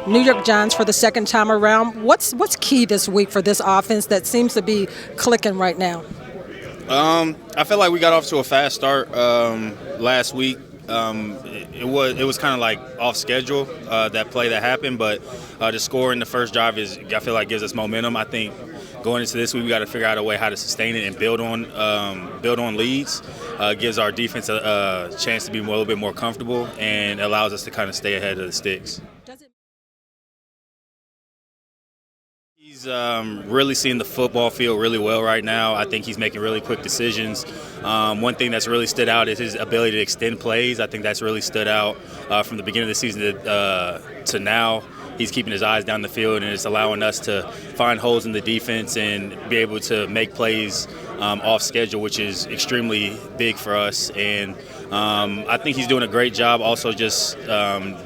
New York Giants for the second time around. What's key this week for this offense that seems to be clicking right now? I feel like we got off to a fast start last week. It was kind of like off schedule that play that happened, but the score in the first drive is I feel like gives us momentum. I think going into this week we got to figure out a way how to sustain it and build on leads. Gives our defense a chance to be a little bit more comfortable and allows us to kind of stay ahead of the sticks. Does it He's really seeing the football field really well right now. I think he's making really quick decisions. One thing that's really stood out is his ability to extend plays. I think that's really stood out from the beginning of the season to now. He's keeping his eyes down the field, and it's allowing us to find holes in the defense and be able to make plays off schedule, which is extremely big for us. And I think he's doing a great job also just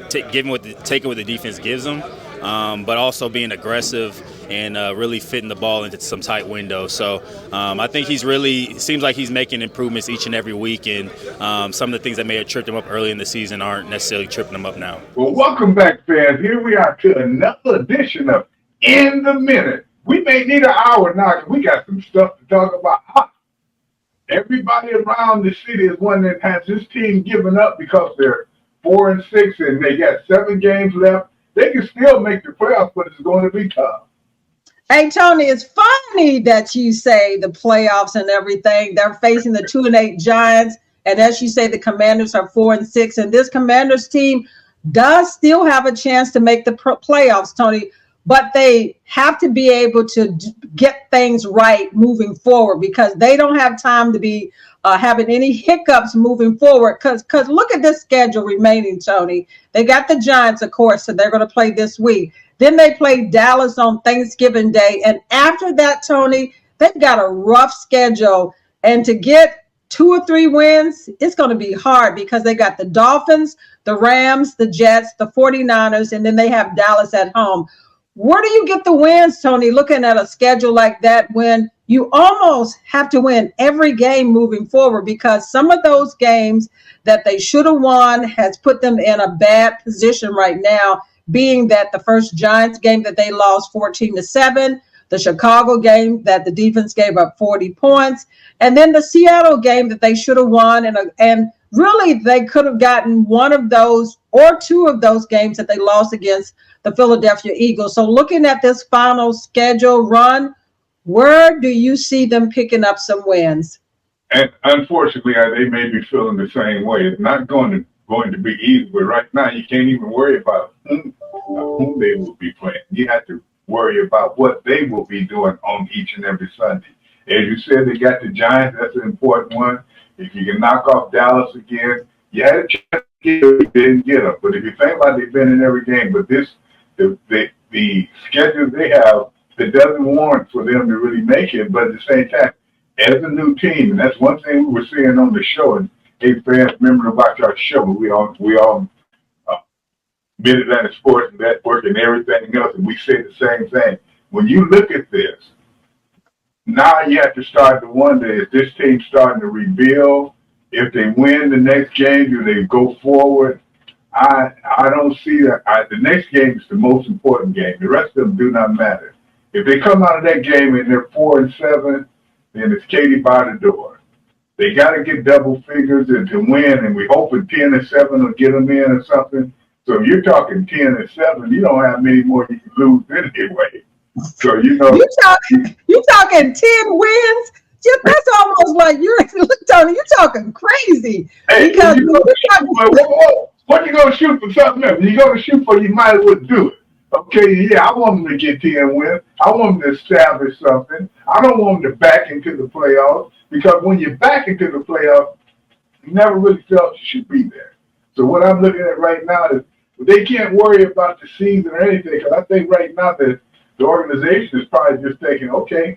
taking what the defense gives him, but also being aggressive and really fitting the ball into some tight windows. So I think seems like he's making improvements each and every week, and some of the things that may have tripped him up early in the season aren't necessarily tripping him up now. Well, welcome back, fans. Here we are to another edition of In the Minute. We may need an hour now because we got some stuff to talk about. Everybody around the city is one that has this team given up because they're 4-6 and they got 7 games left. They can still make the playoffs, but it's going to be tough. Hey, Tony, it's funny that you say the playoffs and everything. They're facing the 2-8 Giants. And as you say, the Commanders are 4-6. And this Commanders team does still have a chance to make the playoffs, Tony. But they have to be able to get things right moving forward because they don't have time to be having any hiccups moving forward. Because look at this schedule remaining, Tony. They got the Giants, of course, so they're going to play this week. Then they play Dallas on Thanksgiving Day. And after that, Tony, they've got a rough schedule. And to get 2 or 3 wins, it's going to be hard because they got the Dolphins, the Rams, the Jets, the 49ers, and then they have Dallas at home. Where do you get the wins, Tony, looking at a schedule like that when you almost have to win every game moving forward because some of those games that they should have won has put them in a bad position right now, being that the first Giants game that they lost 14-7, the Chicago game that the defense gave up 40 points, and then the Seattle game that they should have won. And really, they could have gotten one of those or 2 of those games that they lost against the Philadelphia Eagles. So looking at this final schedule run, where do you see them picking up some wins? And unfortunately, they may be feeling the same way. It's not going to be easy, but right now you can't even worry about whom they will be playing. You have to worry about what they will be doing on each and every Sunday. As you said, they got the Giants. That's an important one. If you can knock off Dallas again, you had a chance to get them. You didn't get them. But if you think about it, they've been in every game. But the schedule they have, it doesn't warrant for them to really make it. But at the same time, as a new team, and that's one thing we were seeing on the show, and hey, fans, remember about our show, we all Mid-Atlantic Sports Network and everything else, and we say the same thing. When you look at this, now you have to start to wonder, is this team starting to rebuild? If they win the next game, do they go forward? I don't see that. The next game is the most important game. The rest of them do not matter. If they come out of that game and they're 4-7, then it's Katie by the door. They got to get double figures and to win, and we hoping 10-7 will get them in or something. So if you're talking 10-7, you don't have many more you can lose anyway. So you talking 10 wins? That's almost like Tony. You're talking crazy. Hey, what you gonna shoot for something else? You gonna shoot for, you might as well do it. Okay, yeah, I want them to get 10 wins. I want them to establish something. I don't want them to back into the playoffs because when you back into the playoffs, you never really felt you should be there. So what I'm looking at right now is they can't worry about the season or anything because I think right now that the organization is probably just thinking, okay,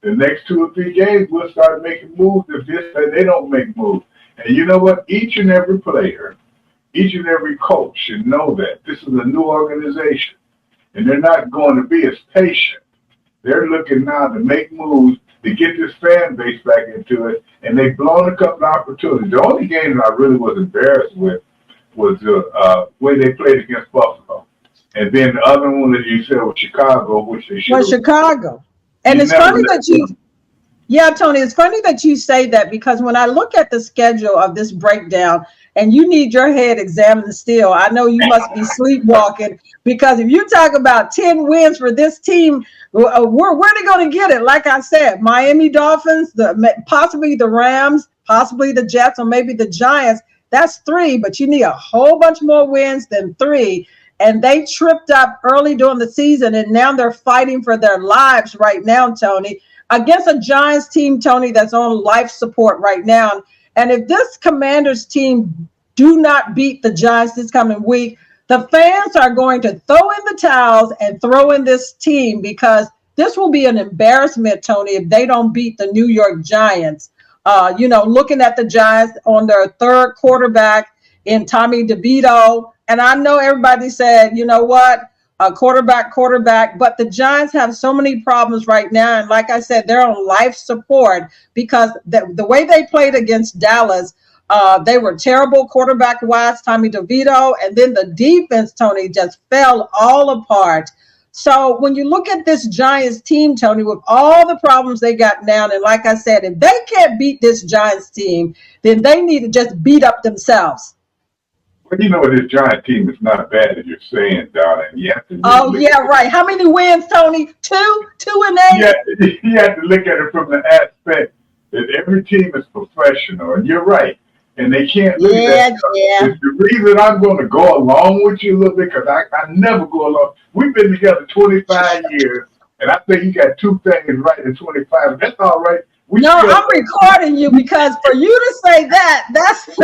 the next 2 or 3 games we'll start making moves if they don't make moves. And you know what? Each and every player, each and every coach should know that this is a new organization. And they're not going to be as patient. They're looking now to make moves to get this fan base back into it, and they've blown a couple of opportunities. The only game that I really was embarrassed with was the way they played against Buffalo. And then the other one that you said was Chicago, which they should Well, have. Chicago. And You it's never funny let that you, yeah, Tony, it's funny that you say that because when I look at the schedule of this breakdown and you need your head examined still, I know you must be sleepwalking because if you talk about 10 wins for this team, where are they going to get it? Like I said, Miami Dolphins, possibly the Rams, possibly the Jets, or maybe the Giants. That's 3, but you need a whole bunch more wins than 3. And they tripped up early during the season, and now they're fighting for their lives right now, Tony, against a Giants team, Tony, that's on life support right now. And if this Commanders team do not beat the Giants this coming week, the fans are going to throw in the towels and throw in this team because this will be an embarrassment, Tony, if they don't beat the New York Giants. Looking at the Giants on their third quarterback in Tommy DeVito. And I know everybody said, you know what, quarterback, but the Giants have so many problems right now. And like I said, they're on life support because the way they played against Dallas, they were terrible quarterback-wise, Tommy DeVito. And then the defense, Tony, just fell all apart. So when you look at this Giants team, Tony, with all the problems they got now, and like I said, if they can't beat this Giants team, then they need to just beat up themselves. Well, you know, this Giant team is not bad as you're saying, Donna. And you have to right. How many wins, Tony? 2 and 8? Yeah, you have to look at it from the aspect that every team is professional, and you're right. And they can't look at that. It's the reason I'm going to go along with you a little bit because I never go along. We've been together 25 years, and I think you got 2 things right in 25. That's all right. I'm recording you because for you to say that, that's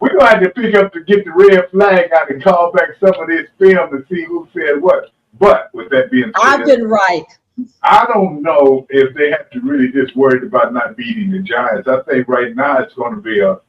we're going to have to pick up to get the red flag out and call back some of this film to see who said what. But with that being said, I've been right. I don't know if they have to really just worry about not beating the Giants. I think right now it's going to be a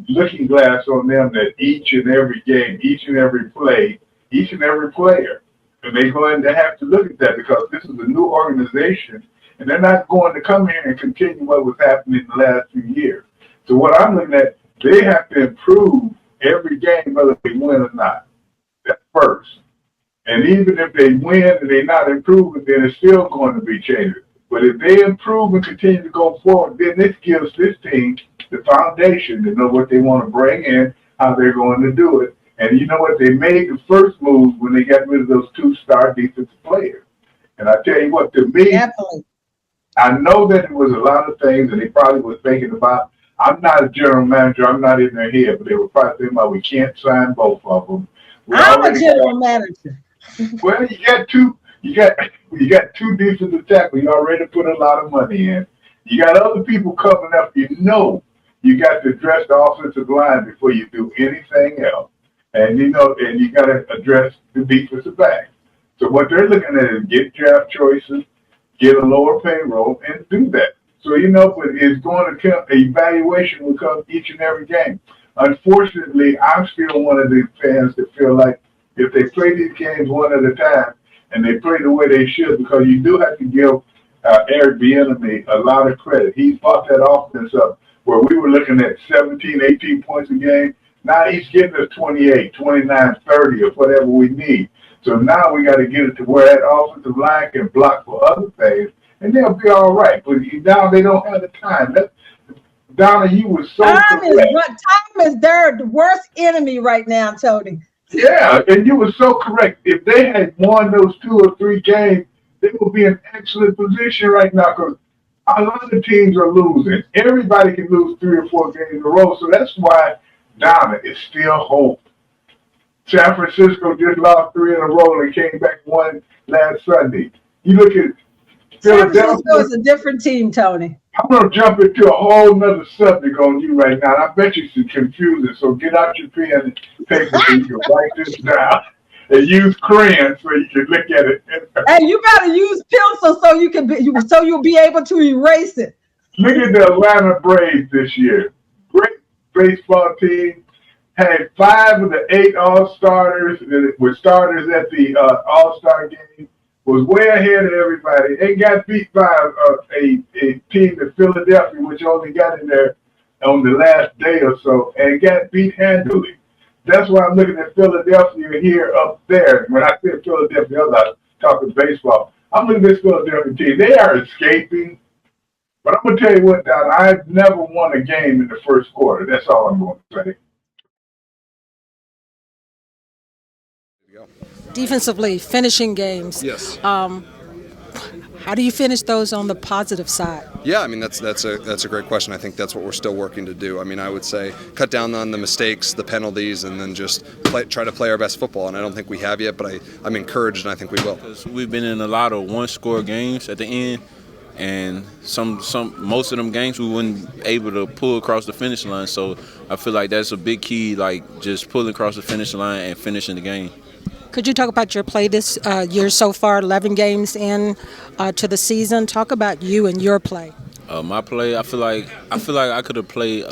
looking glass on them that each and every game, each and every play, each and every player, and they're going to have to look at that because this is a new organization, and they're not going to come here and continue what was happening in the last few years. So what I'm looking at, they have to improve every game, whether they win or not. That's first. And even if they win and they're not improving, then it's still going to be changes. But if they improve and continue to go forward, then this gives this team the foundation to know what they want to bring in, how they're going to do it. And you know what? They made the first move when they got rid of those 2-star defensive players. And I tell you what, to me, Definitely. I know that it was a lot of things that they probably was thinking about. I'm not a general manager. I'm not in their head, but they were probably thinking about we can't sign both of them. I'm a general manager. Well, you got 2 defensive tackles. You already put a lot of money in. You got other people coming up. You know you got to address the offensive line before you do anything else. And you got to address the defensive back. So what they're looking at is get draft choices, get a lower payroll, and do that. So but it's going to come. Evaluation will come each and every game. Unfortunately, I'm still one of the fans that feel like if they play these games one at a time and they play the way they should, because you do have to give Eric Bieniemy a lot of credit. He's brought that offense up where we were looking at 17, 18 points a game. Now he's getting us 28, 29, 30 or whatever we need. So now we got to get it to where that offensive line can block for other things, and they'll be all right. But now they don't have the time. Donna, you were so correct. Time is their worst enemy right now, Tony. Yeah, and you were so correct. If they had won those 2 or 3 games, they would be in excellent position right now because a lot of teams are losing. Everybody can lose 3 or 4 games in a row, so that's why Donna is still hope. San Francisco just lost 3 in a row and came back one last Sunday. You look at San Francisco is a different team, Tony. I'm going to jump into a whole nother subject on you right now. And I bet you it's confusing. So get out your pen and paper so you can write this down and use crayons so you can look at it. Hey, you got to use pencil so you'll be able to erase it. Look at the Atlanta Braves this year. Great baseball team. Had 5 of the 8 All-Starters with starters at the All-Star game. Was way ahead of everybody. They got beat by a team in Philadelphia, which only got in there on the last day or so, and got beat handily. That's why I'm looking at Philadelphia here up there. When I say Philadelphia, I'm talking baseball. I'm looking at this Philadelphia team. They are escaping. But I'm going to tell you what, Don, I've never won a game in the first quarter. That's all I'm going to say. Defensively, finishing games. Yes. How do you finish those on the positive side? Yeah, I mean that's a great question. I think that's what we're still working to do. I mean, I would say cut down on the mistakes, the penalties, and then just try to play our best football. And I don't think we have yet, but I'm encouraged, and I think we will. We've been in a lot of one-score games at the end, and most of them games we weren't able to pull across the finish line. So I feel like that's a big key, like just pulling across the finish line and finishing the game. Could you talk about your play this year so far, 11 games in to the season? Talk about you and your play. My play, I feel like I could have played.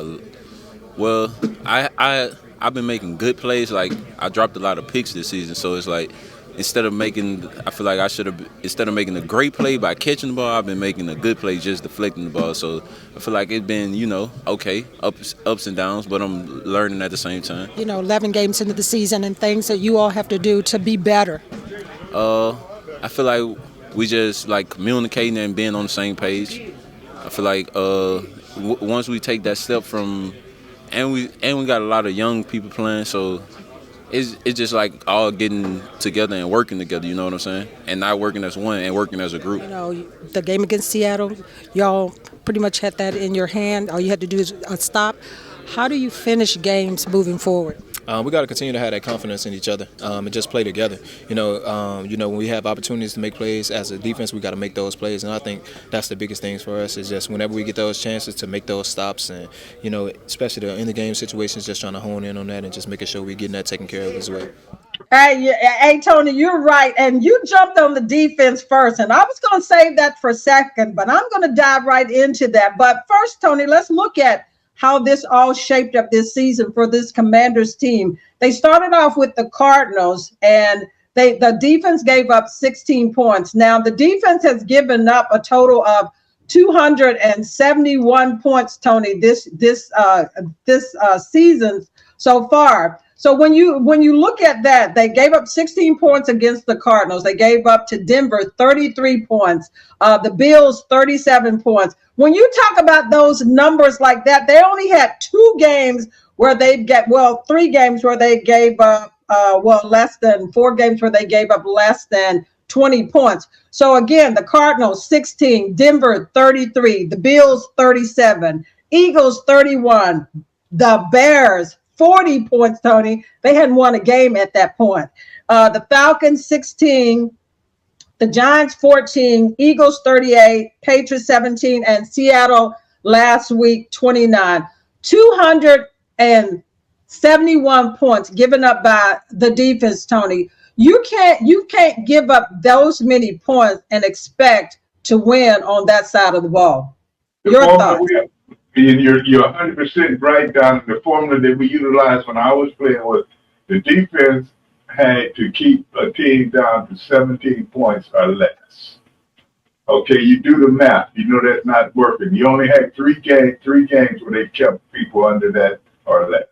I've been making good plays. Like I dropped a lot of picks this season, so it's like instead of making a great play by catching the ball, I've been making a good play just deflecting the ball. So I feel like it's been, okay, ups and downs, but I'm learning at the same time. 11 games into the season and things that you all have to do to be better. I feel like we just like communicating and being on the same page. I feel like once we take that step and we got a lot of young people playing, so it's just like all getting together and working together, you know what I'm saying? And not working as one and working as a group. The game against Seattle, y'all pretty much had that in your hand. All you had to do is stop. How do you finish games moving forward? We got to continue to have that confidence in each other and just play together. When we have opportunities to make plays as a defense, we got to make those plays. And I think that's the biggest things for us is just whenever we get those chances to make those stops and, especially the in-the-game situations, just trying to hone in on that and just making sure we're getting that taken care of as well. Hey, Tony, you're right. And you jumped on the defense first. And I was going to save that for a second, but I'm going to dive right into that. But first, Tony, let's look at how this all shaped up this season for this Commanders team. They started off with the Cardinals, and the defense gave up 16 points. Now, the defense has given up a total of 271 points, Tony, this season so far. So when you look at that, they gave up 16 points against the Cardinals. They gave up to Denver 33 points. The Bills 37 points. When you talk about those numbers like that, they only had 3 games where they gave up less than 4 games where they gave up less than 20 points. So again, the Cardinals 16, Denver 33, the Bills 37, Eagles 31, the Bears 40 points, Tony. They hadn't won a game at that point. The Falcons 16, the Giants 14, Eagles 38, Patriots 17, and Seattle last week 29. 271 points given up by the defense, Tony. You can't give up those many points and expect to win on that side of the ball. Your thoughts? And you're 100% right, Donna. The formula that we utilized when I was playing was the defense had to keep a team down to 17 points or less. Okay, you do the math. You know that's not working. You only had 3 games where they kept people under that or less.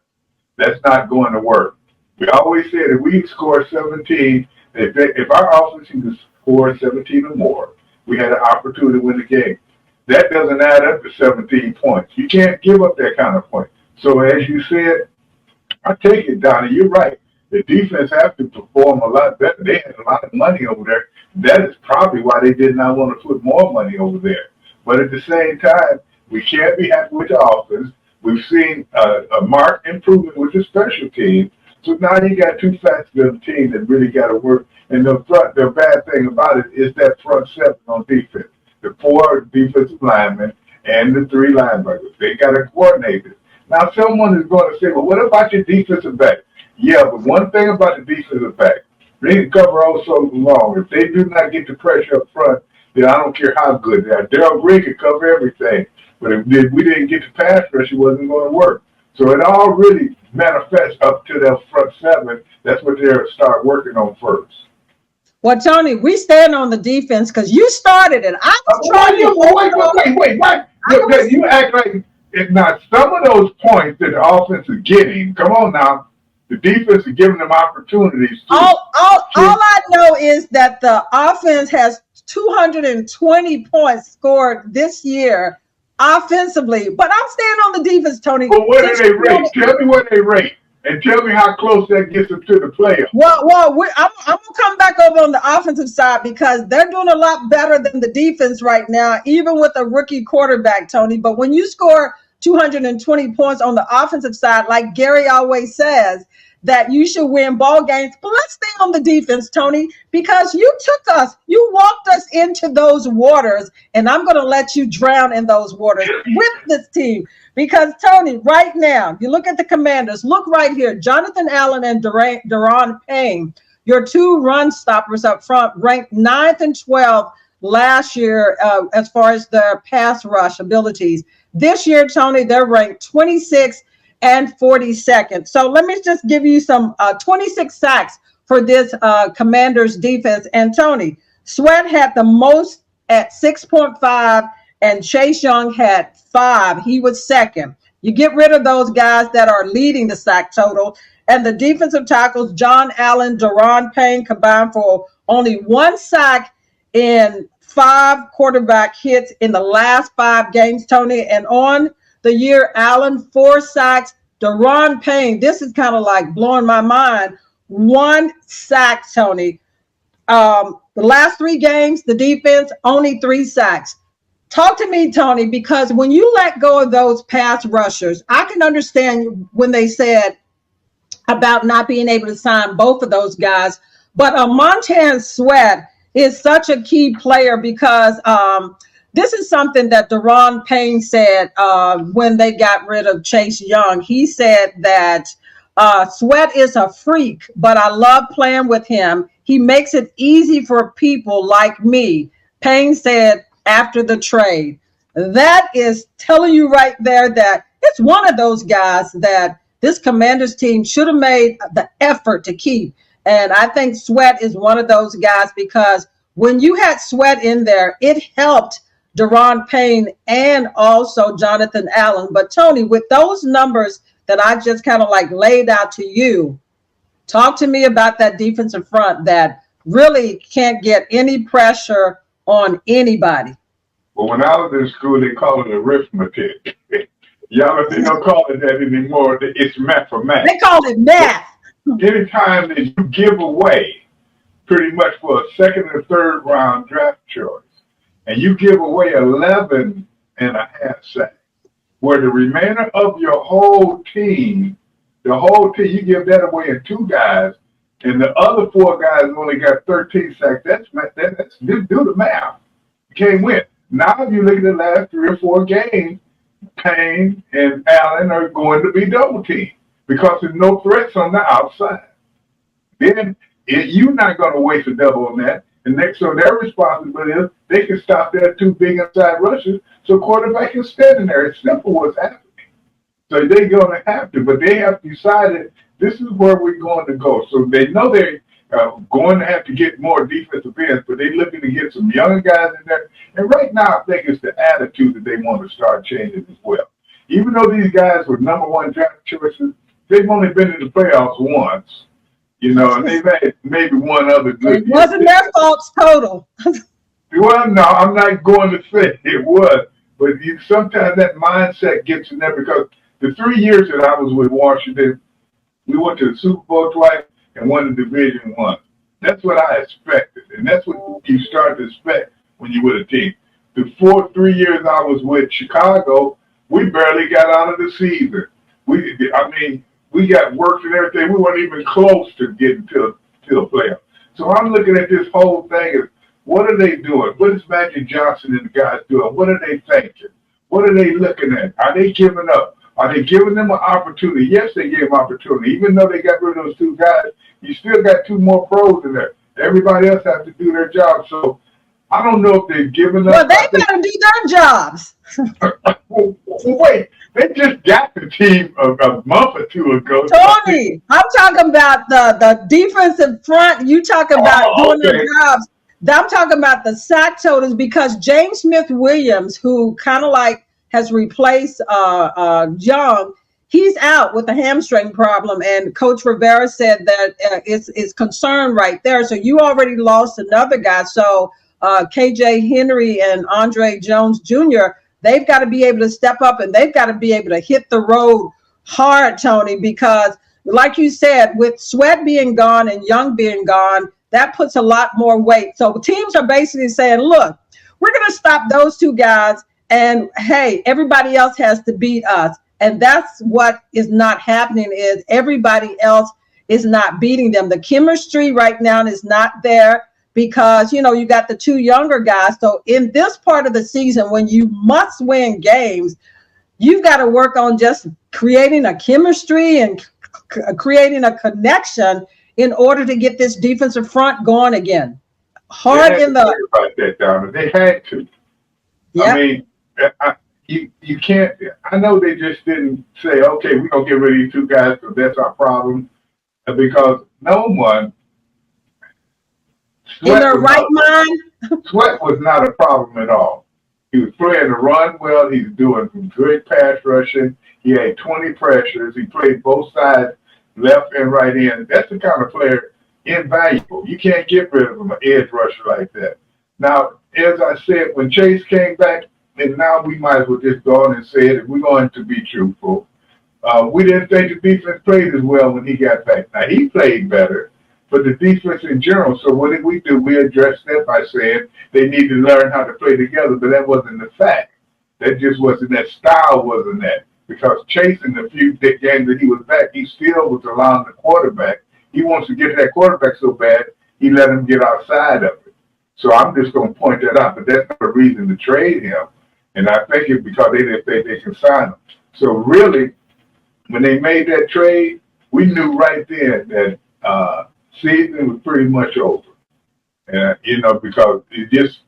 That's not going to work. We always said if we score 17, if our offense can score 17 or more, we had an opportunity to win the game. That doesn't add up to 17 points. You can't give up that kind of point. So as you said, I take it, Donna, you're right. The defense have to perform a lot better. They had a lot of money over there. That is probably why they did not want to put more money over there. But at the same time, we can't be happy with the offense. We've seen a marked improvement with the special team. So now you got 2 facets of the team that really got to work. And the bad thing about it is that front 7 on defense. The 4 defensive linemen and the 3 linebackers. They got to coordinate it. Now, someone is going to say, well, what about your defensive back? Yeah, but one thing about the defensive back, they can cover all so long. If they do not get the pressure up front, then I don't care how good they are. Daryl Green could cover everything. But if we didn't get the pass rush, it wasn't going to work. So it all really manifests up to that front 7. That's what they'll start working on first. Well, Tony, we stand on the defense because you started it. I was trying to wait. You act like it's not some of those points that the offense is getting. Come on now. The defense is giving them opportunities too. All I know is that the offense has 220 points scored this year offensively. But I'm staying on the defense, Tony. But what do they rate? Tell me what they rate. And tell me how close that gets them to the playoffs. Well, I'm going to come back over on the offensive side because they're doing a lot better than the defense right now, even with a rookie quarterback, Tony. But when you score 220 points on the offensive side, like Gary always says, that you should win ball games. But let's stay on the defense, Tony, because you walked us into those waters, and I'm going to let you drown in those waters with this team. Because, Tony, right now, you look at the Commanders, look right here, Jonathan Allen and Daron Payne, your two run stoppers up front, ranked 9th and 12th last year as far as their pass rush abilities. This year, Tony, they're ranked 26th and 42nd. So let me just give you some 26 sacks for this Commanders defense. And Tony, Sweat had the most at 6.5, and Chase Young had 5. He was second. You get rid of those guys that are leading the sack total. And the defensive tackles, John Allen, Daron Payne, combined for only 1 sack in 5 quarterback hits in the last 5 games, Tony. And on the year, Allen, 4 sacks. Daron Payne, this is kind of like blowing my mind, 1 sack, Tony. The last 3 games, the defense, only 3 sacks. Talk to me, Tony, because when you let go of those pass rushers, I can understand when they said about not being able to sign both of those guys. But Montez Sweat is such a key player because this is something that Daron Payne said when they got rid of Chase Young. He said that Sweat is a freak, but I love playing with him. He makes it easy for people like me, Payne said after the trade. That is telling you right there that it's one of those guys that this Commanders team should have made the effort to keep. And I think Sweat is one of those guys because when you had Sweat in there, it helped Daron Payne and also Jonathan Allen. But Tony, with those numbers that I just kind of like laid out to you, talk to me about that defensive front that really can't get any pressure on anybody. Well, when I was in school, they call it arithmetic. Y'all, they don't call it that anymore. It's mathematics. They call it math. Anytime that you give away pretty much for a second or third round draft choice, and you give away 11 and a half sacks, where the remainder of your whole team, you give that away in 2 guys, and the other 4 guys only got 13 sacks. That's do the math. You can't win. Now, if you look at the last 3 or 4 games, Payne and Allen are going to be double teamed because there's no threats on the outside. Then you're not going to waste a double on that. And so their responsibility is they can stop their 2 big inside rushes so quarterback can stand in there. It's simple what's happening. So they're going to have to, but they have decided this is where we're going to go. So they know they're going to have to get more defensive ends, but they're looking to get some younger guys in there. And right now, I think it's the attitude that they want to start changing as well. Even though these guys were number 1 draft choices, they've only been in the playoffs once. You know, and they've had maybe one other good It wasn't their fault total. Well, no, I'm not going to say it was. But sometimes that mindset gets in there because the 3 years that I was with Washington, we went to the Super Bowl twice and won the Division I. That's what I expected. And that's what you start to expect when you're with a team. The 3 years I was with Chicago, we barely got out of the season. We got work and everything. We weren't even close to getting to the playoff. So I'm looking at this whole thing as, what are they doing? What is Magic Johnson and the guys doing? What are they thinking? What are they looking at? Are they giving up? Are they giving them an opportunity? Yes, they gave them opportunity. Even though they got rid of those 2 guys, you still got 2 more pros in there. Everybody else has to do their job. So I don't know if they're giving up. Well, they better do their jobs. Wait, they just got the team a month or 2 ago. Tony, I'm talking about the defensive front. You talk about doing their jobs. I'm talking about the sack totals because James Smith-Williams, who kind of like has replaced Young, he's out with a hamstring problem, and Coach Rivera said that it's concern right there. So you already lost another guy. So KJ Henry and Andre Jones Jr., they've got to be able to step up, and they've got to be able to hit the road hard, Tony, because like you said, with Sweat being gone and Young being gone, that puts a lot more weight. So teams are basically saying, look, we're going to stop those two guys, and hey, everybody else has to beat us. And that's what is not happening, is everybody else is not beating them. The chemistry right now is not there because, you know, you got the two younger guys. So in this part of the season, when you must win games, you've got to work on just creating a chemistry and creating a connection in order to get this defensive front going again. Hard in the about that, Donna. They had to. Yeah. I mean, you can't. I know they just didn't say, okay, we're gonna get rid of these two guys because that's our problem, because no one. In their right mind. Sweat was not a problem at all. He was playing the run well. He's doing some good pass rushing. He had 20 pressures. He played both sides, left and right end. That's the kind of player, invaluable. You can't get rid of him, an edge rusher like that. Now, as I said, when Chase came back, and now we might as well just go on and say it, if we're going to be truthful, we didn't think the defense played as well when he got back. Now, he played better, but the defense in general. So what did we do? We addressed that by saying they need to learn how to play together, but that wasn't the fact. That just wasn't that style, wasn't that. Because Chase, in the few games that he was back, he still was allowing the quarterback. He wants to get to that quarterback so bad, he let him get outside of it. So I'm just going to point that out, but that's not a reason to trade him. And I think it's because they didn't think they can sign him. So really, when they made that trade, we knew right then that season was pretty much over. And, you know, because it just,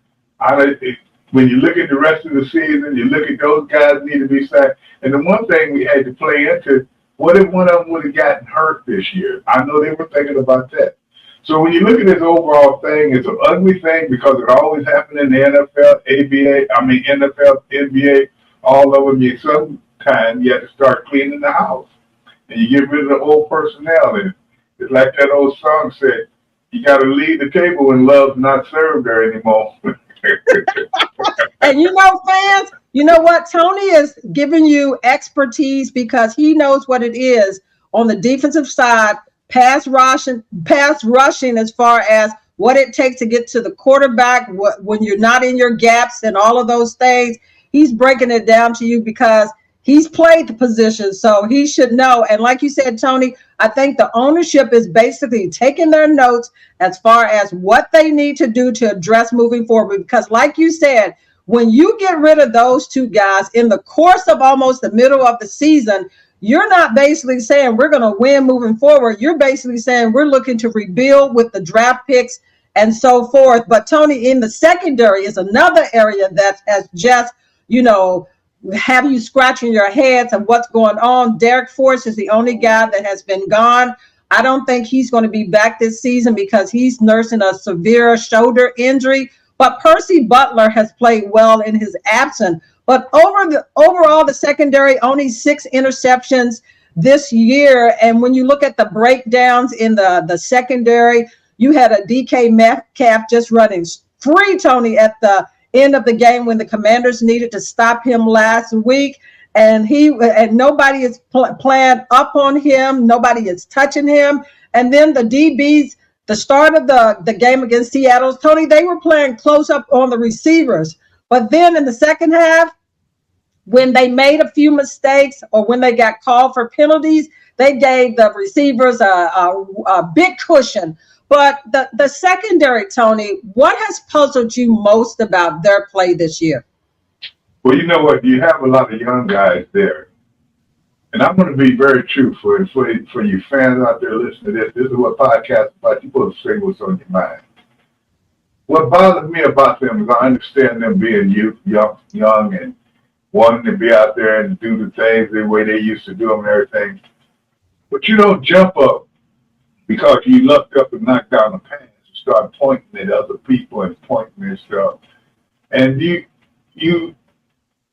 when you look at the rest of the season, you look at those guys need to be signed. And the one thing we had to play into, what if one of them would have gotten hurt this year? I know they were thinking about that. So when you look at this overall thing, it's an ugly thing because it always happened in the NFL, NFL, NBA, all over you. Sometimes you have to start cleaning the house. And you get rid of the old personnel. And it's like that old song said, you got to leave the table when love's not served there anymore. And you know, fans, you know what? Tony is giving you expertise because he knows what it is on the defensive side, pass rushing as far as what it takes to get to the quarterback when you're not in your gaps and all of those things. He's breaking it down to you because he's played the position, so he should know. And like you said, Tony, I think the ownership is basically taking their notes as far as what they need to do to address moving forward. Because like you said, when you get rid of those two guys in the course of almost the middle of the season, you're not basically saying we're going to win moving forward. You're basically saying we're looking to rebuild with the draft picks and so forth. But Tony, in the secondary is another area that has just, you know, have you scratching your heads of what's going on. Derek Force is the only guy that has been gone. I don't think he's going to be back this season because he's nursing a severe shoulder injury. But Percy Butler has played well in his absence. But overall, the secondary, only 6 interceptions this year. And when you look at the breakdowns in the secondary, you had a DK Metcalf just running free, Tony, at the end of the game when the Commanders needed to stop him last week. And nobody is playing up on him. Nobody is touching him. And then the DBs, the start of the game against Seattle, Tony, they were playing close up on the receivers. But then in the second half, when they made a few mistakes or when they got called for penalties, they gave the receivers a big cushion. But the secondary, Tony, what has puzzled you most about their play this year? Well, you know what? You have a lot of young guys there. And I'm going to be very truthful. And for you fans out there listening to this is what podcast is about. You're supposed to say what's on your mind. What bothers me about them is I understand them being young and wanting to be out there and do the things the way they used to do them and everything. But you don't jump up because you looked up and knocked down the pass and start pointing at other people and pointing at stuff. And you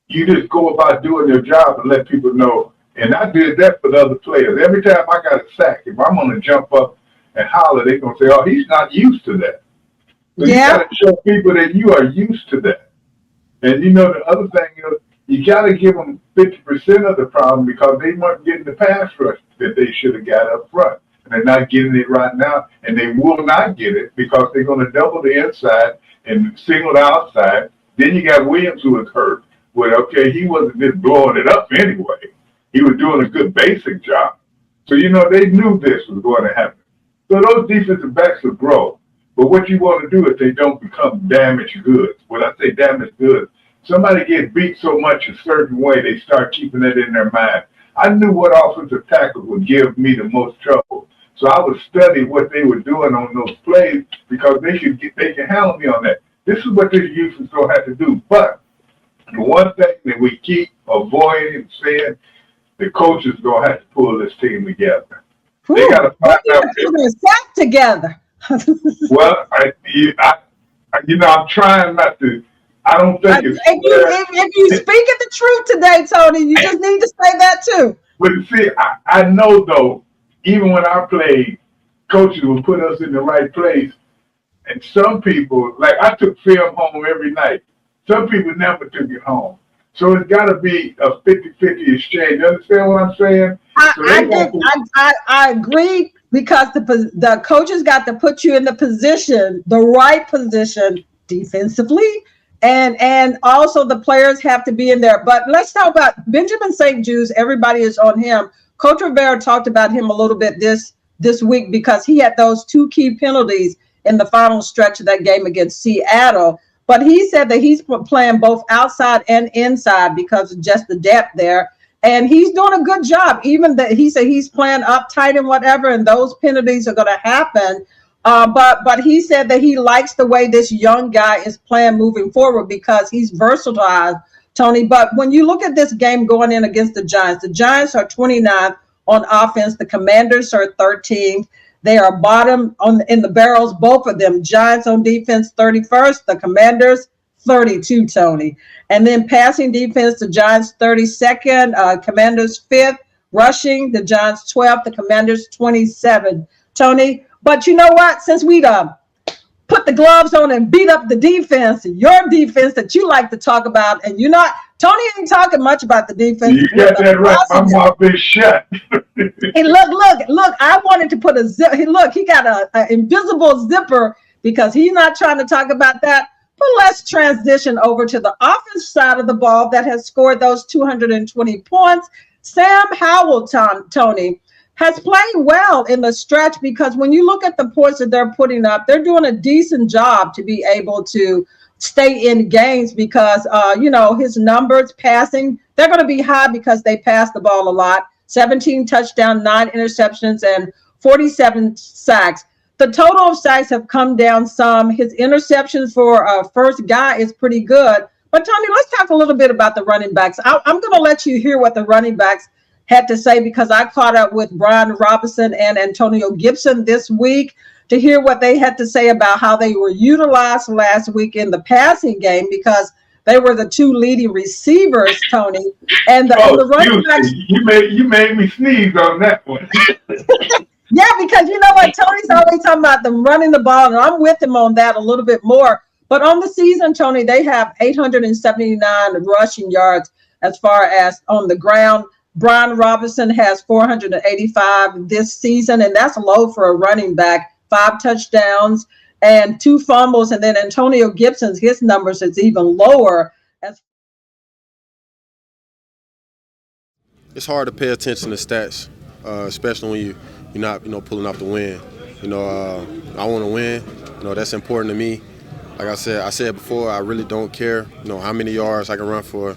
just go about doing your job and let people know And I did that for the other players. Every time I got a sack, if I'm going to jump up and holler, they're going to say, oh, he's not used to that. So you got to show people that you are used to that. And the other thing is, you got to give them 50% of the problem because they weren't getting the pass rush that they should have got up front. And they're not getting it right now, and they will not get it because they're going to double the inside and single the outside. Then you got Williams who was hurt. Well, okay, he wasn't just blowing it up anyway. He was doing a good basic job. So, they knew this was going to happen. So those defensive backs will grow. But what you want to do is they don't become damaged goods. When I say damaged goods, somebody gets beat so much a certain way, they start keeping it in their mind. I knew what offensive tackle would give me the most trouble. So I would study what they were doing on those plays because they can handle me on that. This is what this youth is going to have to do. But the one thing that we keep avoiding and saying, the coach is going to have to pull this team together. They got to find out. They're sack together. Well, I'm trying not to. I don't think it's. If you speaking the truth today, Tony, you just need to say that too. But see, I know though, even when I played, coaches would put us in the right place. And some people, like I took film home every night. Some people never took it home. So it's got to be a 50-50 exchange. You understand what I'm saying? I agree because the coaches got to put you in the right position defensively. And also the players have to be in there. But let's talk about Benjamin St. Jude's. Everybody is on him. Coach Rivera talked about him a little bit this week because he had those 2 key penalties in the final stretch of that game against Seattle. But he said that he's playing both outside and inside because of just the depth there. And he's doing a good job. Even that he said he's playing uptight and whatever, and those penalties are going to happen. But he said that he likes the way this young guy is playing moving forward because he's versatile, Tony. But when you look at this game going in against the Giants are 29th on offense. The Commanders are 13th. They are bottom in the barrels, both of them. Giants on defense 31st, the Commanders 32, Tony. And then passing defense, the Giants 32nd, Commanders 5th. Rushing, the Giants 12th, the Commanders 27, Tony. But you know what? Since we put the gloves on and beat up the defense, your defense that you like to talk about, and Tony ain't talking much about the defense. You got that right. My mouth is shut. Hey, look, I wanted to put a zip. Hey, look, he got an invisible zipper because he's not trying to talk about that. But let's transition over to the offense side of the ball that has scored those 220 points. Sam Howell, Tony, has played well in the stretch because when you look at the points that they're putting up, they're doing a decent job to be able to stay in games because, his numbers passing, they're going to be high because they pass the ball a lot. 17 touchdowns, 9 interceptions, and 47 sacks. The total of sacks have come down some. His interceptions for a first guy is pretty good. But, Tony, let's talk a little bit about the running backs. I'm going to let you hear what the running backs had to say because I caught up with Brian Robinson and Antonio Gibson this week to hear what they had to say about how they were utilized last week in the passing game because they were the 2 leading receivers, Tony. And the running backs. You made me sneeze on that one. Yeah, because you know what? Tony's always talking about them running the ball, and I'm with him on that a little bit more. But on the season, Tony, they have 879 rushing yards as far as on the ground. Brian Robinson has 485 this season, and that's low for a running back. 5 touchdowns and 2 fumbles. And then Antonio Gibson's, his numbers is even lower. It's hard to pay attention to stats, especially when you're not, pulling off the win. I want to win. That's important to me. Like I said before, I really don't care, how many yards I can run for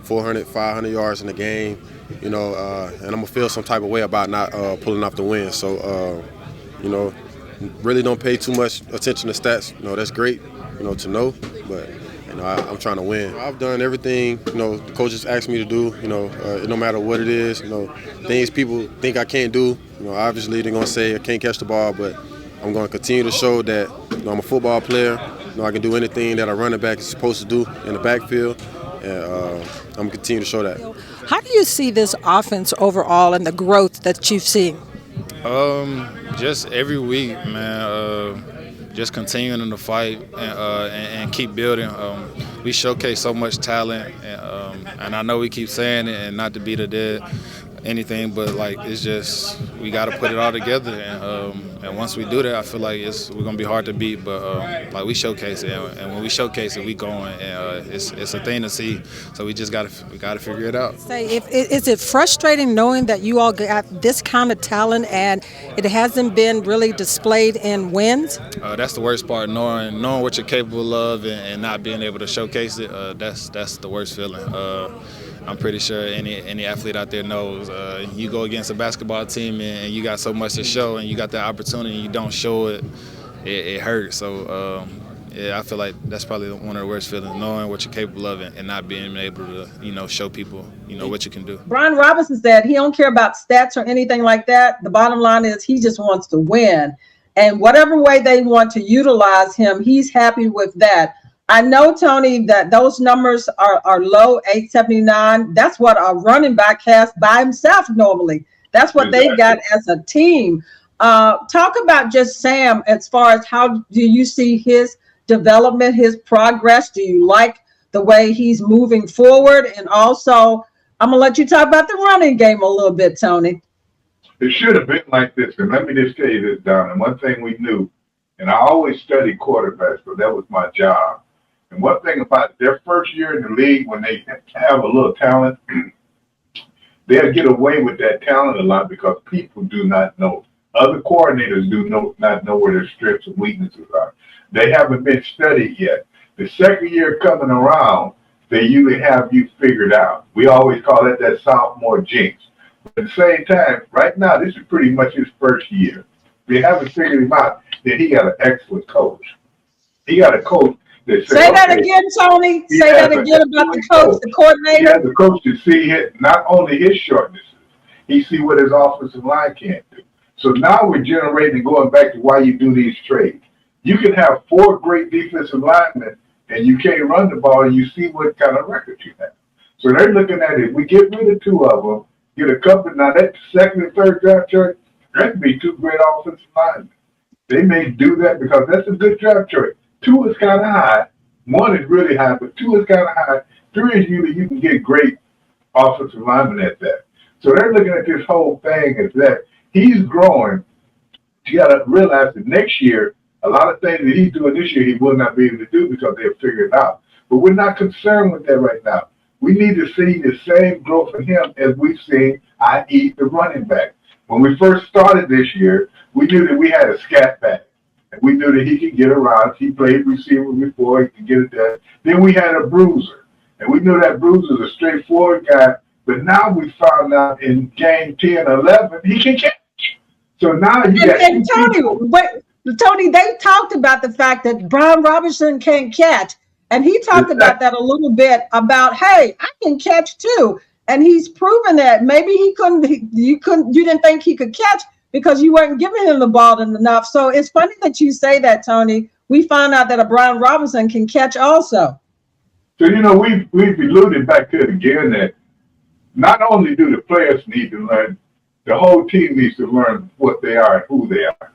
400, 500 yards in the game, and I'm going to feel some type of way about not pulling off the win. So, really don't pay too much attention to stats. That's great, to know, but, I'm trying to win. I've done everything, the coaches asked me to do, no matter what it is, things people think I can't do. Obviously they're going to say I can't catch the ball, but I'm going to continue to show that I'm a football player. I can do anything that a running back is supposed to do in the backfield. and I'm gonna continue to show that. How do you see this offense overall and the growth that you've seen? Just every week, man. Just continuing to fight and keep building. We showcase so much talent, and I know we keep saying it, and not to beat a dead anything, but like it's just we got to put it all together, and once we do that, I feel like we're gonna be hard to beat. But like we showcase it, and when we showcase it, we going, and it's a thing to see. So we gotta figure it out. Is it frustrating knowing that you all got this kind of talent and it hasn't been really displayed in wins? That's the worst part, knowing what you're capable of and not being able to showcase it. That's the worst feeling. I'm pretty sure any athlete out there knows. You go against a basketball team and you got so much to show, and you got that opportunity, and you don't show it, it hurts. So yeah, I feel like that's probably one of the worst feelings, knowing what you're capable of and not being able to show people what you can do. Brian Robinson said he don't care about stats or anything like that. The bottom line is he just wants to win, and whatever way they want to utilize him, he's happy with that. I know, Tony, that those numbers are low, 879. That's what a running back has by himself normally. That's what they got as a team. Talk about just Sam as far as how do you see his development, his progress? Do you like the way he's moving forward? And also, I'm going to let you talk about the running game a little bit, Tony. It should have been like this. And let me just tell you this, Donna. One thing we knew, and I always studied quarterbacks, but that was my job. And one thing about their first year in the league, when they have a little talent, they'll get away with that talent a lot because people do not know. Other coordinators not know where their strengths and weaknesses are. They haven't been studied yet. The second year coming around, they usually have you figured out. We always call it that sophomore jinx. But at the same time, right now, this is pretty much his first year. If you haven't figured him out, then he got an excellent coach. He got a coach. Say that again, Tony. Say that again about the coach, the coordinator. He has the coach to see not only his shortnesses, he see what his offensive line can't do. So now we're generating, going back to why you do these trades. You can have 4 great defensive linemen, and you can't run the ball, and you see what kind of record you have. So they're looking at it. We get rid of 2 of them, get a couple. Now that second and third draft choice, that could be 2 great offensive linemen. They may do that because that's a good draft choice. 2 is kind of high. 1 is really high, but 2 is kind of high. 3 is usually you can get great offensive linemen at that. So they're looking at this whole thing as that he's growing. You got to realize that next year, a lot of things that he's doing this year, he will not be able to do because they'll figure it out. But we're not concerned with that right now. We need to see the same growth in him as we've seen, i.e. the running back. When we first started this year, we knew that we had a scat back. And we knew that he could get around. He played receiver before. He could get it there. Then we had a bruiser. And we knew that bruiser was a straightforward guy. But now we found out in game 10, 11, he can catch. So now you got... And Tony, they talked about the fact that Brian Robinson can't catch. And he talked about that a little bit about, hey, I can catch too. And he's proven that. Maybe you didn't think he could catch because you weren't giving him the ball enough. So it's funny that you say that, Tony. We found out that a Brian Robinson can catch also. So, we've alluded back to it again that not only do the players need to learn, the whole team needs to learn what they are and who they are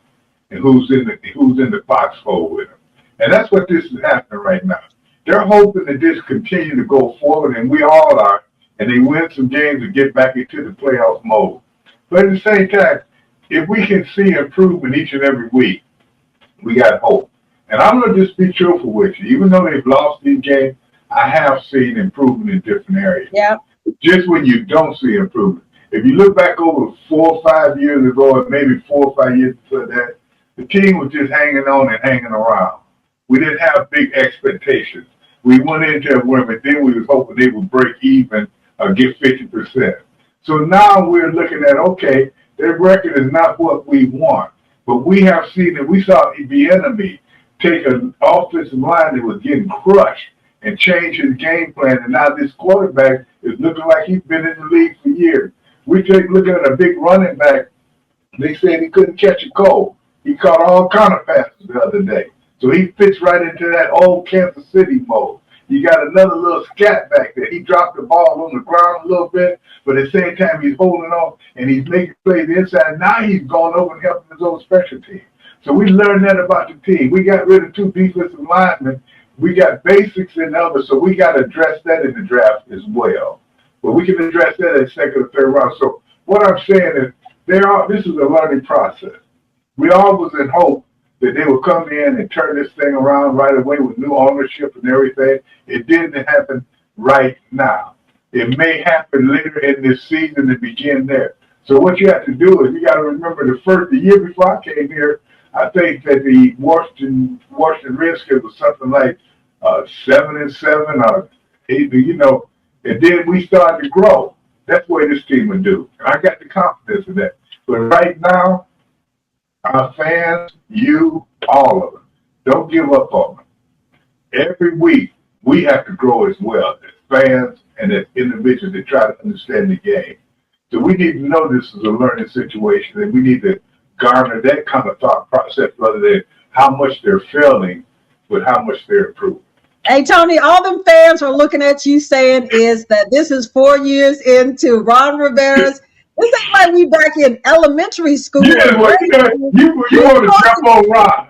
and who's in the foxhole with them. And that's what this is happening right now. They're hoping that this continue to go forward, and we all are, and they win some games and get back into the playoff mode. But at the same time, if we can see improvement each and every week, we got hope. And I'm going to just be truthful with you. Even though they've lost these games, I have seen improvement in different areas. Yeah. Just when you don't see improvement. If you look back over 4 or 5 years ago, or maybe 4 or 5 years before that, the team was just hanging on and hanging around. We didn't have big expectations. We went into a win, but then we was hoping they would break even or get 50%. So now we're looking at, okay, their record is not what we want, but we have seen that we saw the enemy take an offensive line that was getting crushed and change his game plan, and now this quarterback is looking like he's been in the league for years. We take looking at a big running back. They said he couldn't catch a cold. He caught all kind of passes the other day. So he fits right into that old Kansas City mode. You got another little scat back there. He dropped the ball on the ground a little bit, but at the same time he's holding on and he's making plays inside. Now he's going over and helping his own special team. So we learned that about the team. We got rid of 2 defensive linemen. We got basics in others, so we got to address that in the draft as well. But we can address that at second or third round. So what I'm saying is, this is a learning process. We all was in hope that they would come in and turn this thing around right away with new ownership and everything. It didn't happen right now. It may happen later in this season to begin there. So what you have to do is you got to remember the year before I came here, I think that the Washington Redskins was something like 7-7 or 8, and then we started to grow. That's what this team would do. And I got the confidence in that. But right now, our fans, you, all of them, don't give up on them. Every week, we have to grow as well as fans and as individuals that try to understand the game. So we need to know this is a learning situation, and we need to garner that kind of thought process rather than how much they're failing, but how much they're improving. Hey, Tony, all them fans are looking at you saying is that this is 4 years into Ron Rivera's. This ain't like we back in elementary school. Yeah, well, you want to jump on Ron.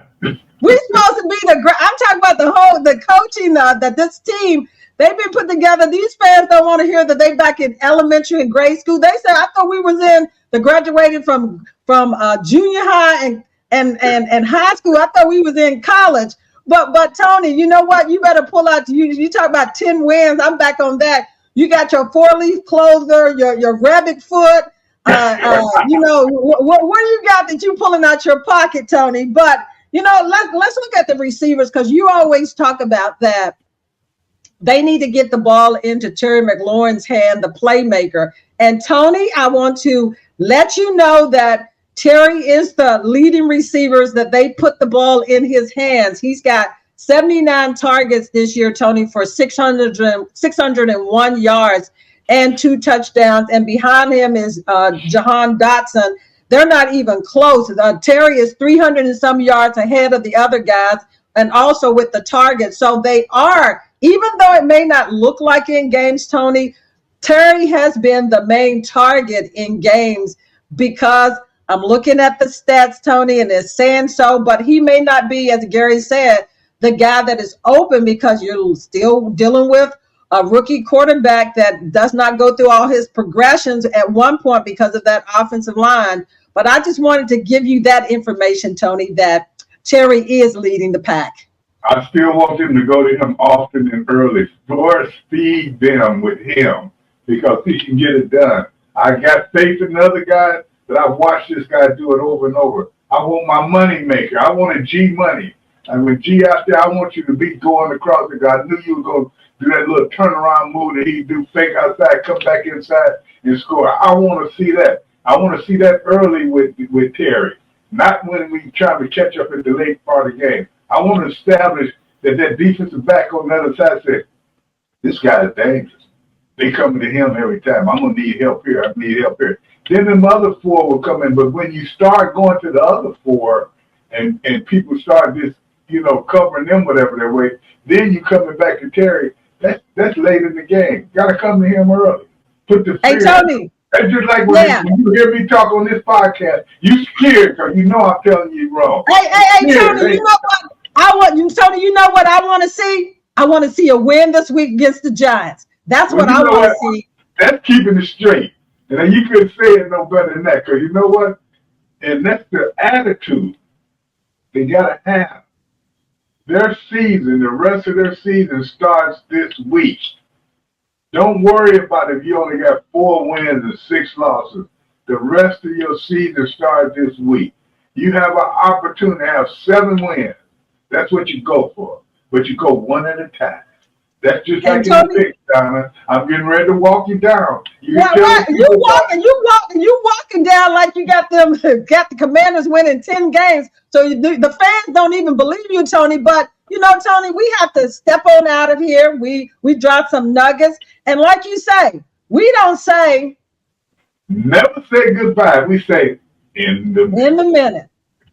We're supposed to be I'm talking about the coaching that this team, they've been put together. These fans don't want to hear that they back in elementary and grade school. They said, I thought we was graduated from junior high and high school. I thought we was in college. But Tony, you know what? You better pull out. You talk about 10 wins. I'm back on that. You got your 4-leaf clover, your rabbit foot. What do you got that you pulling out your pocket, Tony? But let's look at the receivers, because you always talk about that. They need to get the ball into Terry McLaurin's hand, the playmaker. And Tony, I want to let you know that Terry is the leading receivers that they put the ball in his hands. He's got 79 targets this year, Tony, for 601 yards and 2 touchdowns. And behind him is Jahan Dotson. They're not even close. Terry is 300 and some yards ahead of the other guys, and also with the targets. So they are, even though it may not look like in games, Tony, Terry has been the main target in games, because I'm looking at the stats, Tony, and it's saying so, but he may not be, as Gary said, the guy that is open, because you're still dealing with a rookie quarterback that does not go through all his progressions at one point because of that offensive line. But I just wanted to give you that information, Tony, that Terry is leading the pack. I still want them to go to him often and early. First, feed them with him, because he can get it done. I got faith in the other guys, but I've watched this guy do it over and over. I want my money maker. I want a G money. And with G out there, I want you to be going across the guy. I knew you were going to do that little turnaround move that he do, fake outside, come back inside and score. I want to see that. I want to see that early with Terry, not when we try to catch up at the late part of the game. I want to establish that defensive back on the other side said, this guy is dangerous. They coming to him every time. I'm going to need help here. I need help here. Then the other 4 will come in. But when you start going to the other 4 and people start just, covering them whatever their way, then you coming back to Terry. That's late in the game. Got to come to him early. Put the fear. Hey, Tony. That's just like when you hear me talk on this podcast, you scared because you know I'm telling you wrong. Hey, Tony, you know what? Tony, you know what I want to see? I want to see a win this week against the Giants. That's what I want to see. That's keeping it straight. And you couldn't say it no better than that, because you know what? And that's the attitude they got to have. Their season, the rest of their season starts this week. Don't worry about if you only got 4 wins and 6 losses. The rest of your season starts this week. You have an opportunity to have 7 wins. That's what you go for. But you go one at a time. That's just like in the big, Donna. I'm getting ready to walk you down. You walking down like you got the Commanders winning 10 games. So the fans don't even believe you, Tony. But Tony, we have to step on out of here. We dropped some nuggets, and like you say, we don't say never say goodbye. We say in the minute.